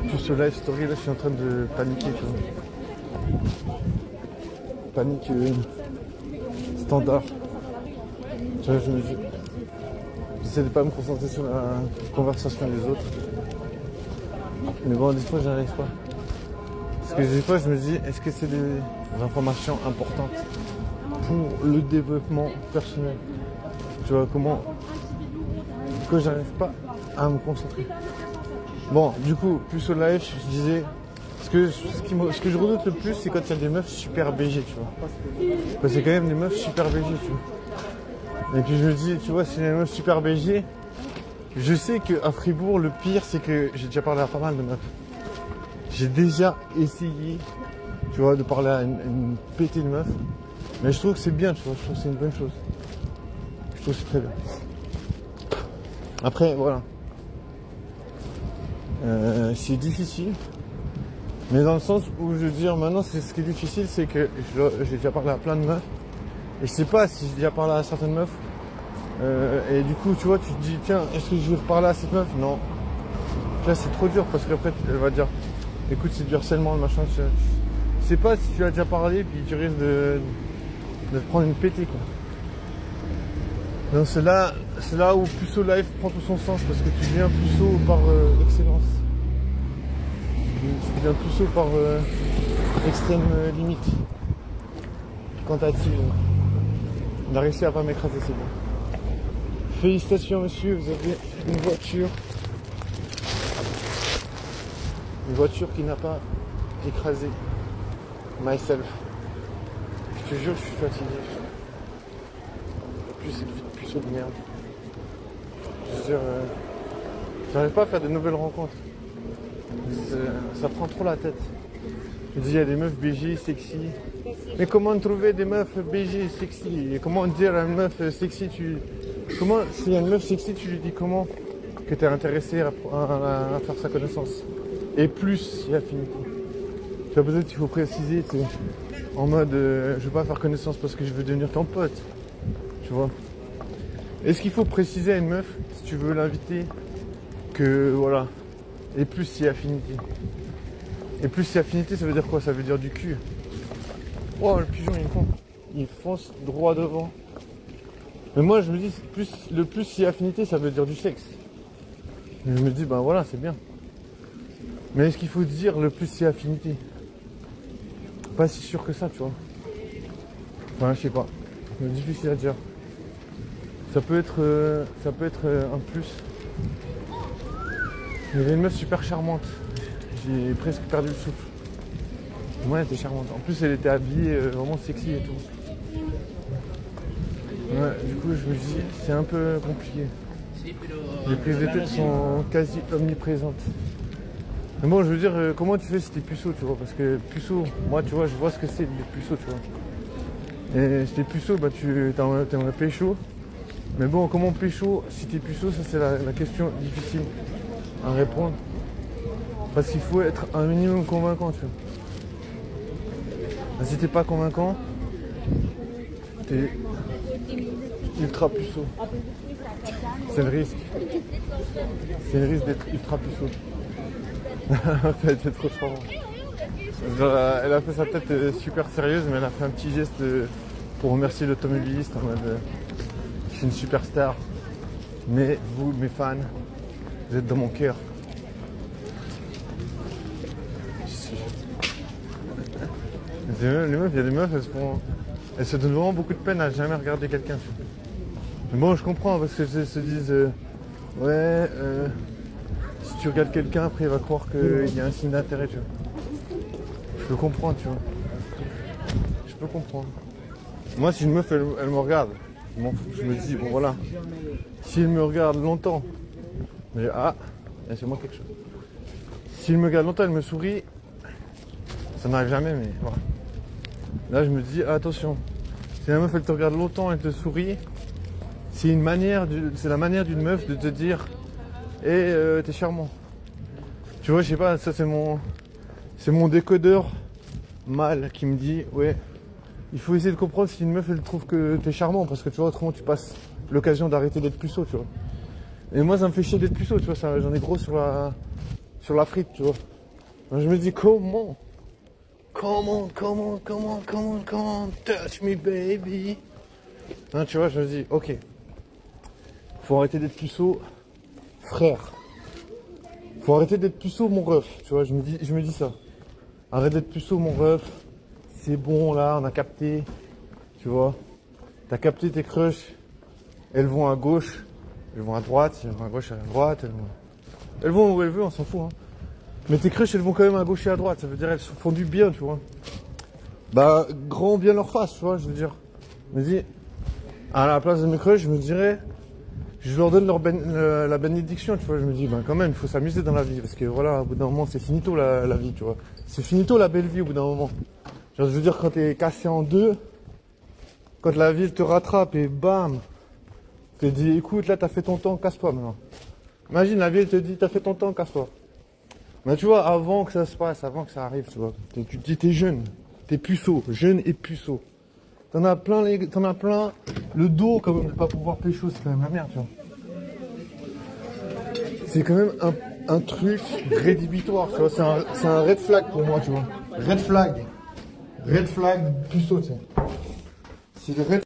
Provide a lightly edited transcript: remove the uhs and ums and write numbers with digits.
Puis ce live story là, je suis en train de paniquer, tu vois. Panique standard. Tu vois, j'essaie de pas me concentrer sur la conversation des autres. Mais bon, des fois, j'arrive pas. Parce que des fois, je me dis, est-ce que c'est des informations importantes pour le développement personnel? Tu vois, comment que j'arrive pas à me concentrer. Bon, du coup, plus au live, je disais, ce que je redoute le plus, c'est quand il y a des meufs super BG, tu vois. Parce que c'est quand même des meufs super BG, tu vois. Et puis je me dis, tu vois, si les meufs super BG, je sais qu'à Fribourg, le pire, c'est que j'ai déjà parlé à pas mal de meufs. J'ai déjà essayé, tu vois, de parler à une pétée de meufs. Mais je trouve que c'est bien, tu vois, je trouve que c'est une bonne chose. Je trouve que c'est très bien. Après, voilà. C'est difficile. Mais dans le sens où je veux dire maintenant, ce qui est difficile, c'est que j'ai déjà parlé à plein de meufs. Et je sais pas si j'ai déjà parlé à certaines meufs. Et du coup, tu vois, tu te dis, tiens, est-ce que je vais reparler à cette meuf? Non. Là, c'est trop dur parce qu'après, elle va dire, écoute, c'est du harcèlement, le machin. Je sais pas si tu as déjà parlé, puis tu risques de te prendre une pétée, quoi. Donc c'est là où Puceau Live prend tout son sens, parce que tu deviens Puceau par excellence. Tu deviens Puceau par extrême limite. Tentative. On a réussi à pas m'écraser, c'est bon. Félicitations monsieur, vous avez une voiture. Une voiture qui n'a pas écrasé myself. Je te jure, je suis fatigué. Plus cette vie de puceau de merde. Je veux dire, j'arrive pas à faire de nouvelles rencontres. Ça prend trop la tête. Je dis, il y a des meufs BG sexy. Mais comment trouver des meufs BG sexy? Et comment dire à une meuf sexy, comment, s'il y a une meuf sexy, tu lui dis comment que tu es intéressé à faire sa connaissance? Et plus, il y a affinité. Tu vois, peut-être qu'il faut préciser, tu sais, en mode, je veux pas faire connaissance parce que je veux devenir ton pote. Tu vois. Est-ce qu'il faut préciser à une meuf, si tu veux l'inviter, que voilà. Et plus, il y a affinité. Et plus, il y a affinité, ça veut dire quoi? Ça veut dire du cul. Oh, le pigeon, il est con. Il fonce droit devant. Mais moi, je me dis, le plus il y a affinité, ça veut dire du sexe. Et je me dis, ben voilà, c'est bien. Mais est-ce qu'il faut dire le plus il y a affinité? Pas si sûr que ça, tu vois. Enfin, je sais pas. C'est difficile à dire. Ça peut être un plus. Il y avait une meuf super charmante. J'ai presque perdu le souffle. Moi, elle était charmante. En plus, elle était habillée vraiment sexy et tout. Ouais, du coup, je me dis, c'est un peu compliqué. Les prises de tête sont quasi omniprésentes. Mais bon, je veux dire, comment tu fais si t'es puceau, tu vois? Parce que puceau, moi, tu vois, je vois ce que c'est d'être puceau, tu vois. Et si t'es puceau, bah, t'aimerais pécho. Mais bon, comment pécho si t'es puceau? Ça, c'est la question difficile à répondre. Parce qu'il faut être un minimum convaincant, tu vois. Si t'es pas convaincant, t'es ultra puceau. C'est le risque. C'est le risque d'être ultra puceau. Elle était trop marrant. Elle a fait sa tête super sérieuse, mais elle a fait un petit geste pour remercier l'automobiliste en mode je suis une superstar. Mais vous, mes fans, vous êtes dans mon cœur. Les meufs, il y a des meufs, elles se donnent vraiment beaucoup de peine à jamais regarder quelqu'un. Mais bon, je comprends parce qu'elles se disent si tu regardes quelqu'un, après il va croire qu'il y a un signe d'intérêt, tu vois. Je peux comprendre, tu vois. Je peux comprendre. Moi, si une meuf, elle me regarde, je m'en fous. Je me dis, bon voilà. Si elle me regarde longtemps, mais c'est moi quelque chose. Si elle me regarde longtemps, elle me sourit, ça n'arrive jamais, mais voilà. Là, je me dis, attention. Si la meuf, elle te regarde longtemps, elle te sourit, c'est la manière d'une meuf de te dire, t'es charmant. Tu vois, je sais pas, ça c'est mon décodeur mâle qui me dit, ouais, il faut essayer de comprendre si une meuf elle trouve que t'es charmant, parce que tu vois, autrement tu passes l'occasion d'arrêter d'être puceau, tu vois. Et moi ça me fait chier d'être puceau, tu vois, j'en ai gros sur la frite, tu vois. Donc, je me dis, comment, touch me baby. Hein, tu vois, je me dis, ok, faut arrêter d'être puceau, frère. Faut arrêter d'être puceau, mon ref. Tu vois, je me dis ça. Arrête d'être puceau, mon ref. C'est bon, là, on a capté. Tu vois, t'as capté tes crushs. Elles vont à gauche, elles vont à droite, elles vont à gauche, à droite, elles vont où elles veulent, on s'en fout. Hein. Mais tes crushs, elles vont quand même à gauche et à droite, ça veut dire elles se font du bien, tu vois. Bah, grand bien leur face, tu vois, je veux dire. Je me dis, à la place de mes crushs, je me dirais, je leur donne la bénédiction, tu vois. Je me dis, ben quand même, il faut s'amuser dans la vie, parce que voilà, au bout d'un moment, c'est finito la vie, tu vois. C'est finito la belle vie au bout d'un moment. Genre, je veux dire, quand t'es cassé en deux, quand la vie te rattrape et bam, te dit, écoute, là, t'as fait ton temps, casse-toi maintenant. Imagine, la vie, elle te dit, t'as fait ton temps, casse-toi. Mais tu vois, avant que ça se passe, avant que ça arrive, tu vois, tu te dis, t'es jeune, t'es puceau, jeune et puceau. T'en as plein, le dos, quand même, de pas pouvoir pécho, c'est quand même la merde, tu vois. C'est quand même un truc rédhibitoire, tu vois, c'est un red flag pour moi, tu vois. Red flag, puceau, tu sais. C'est le red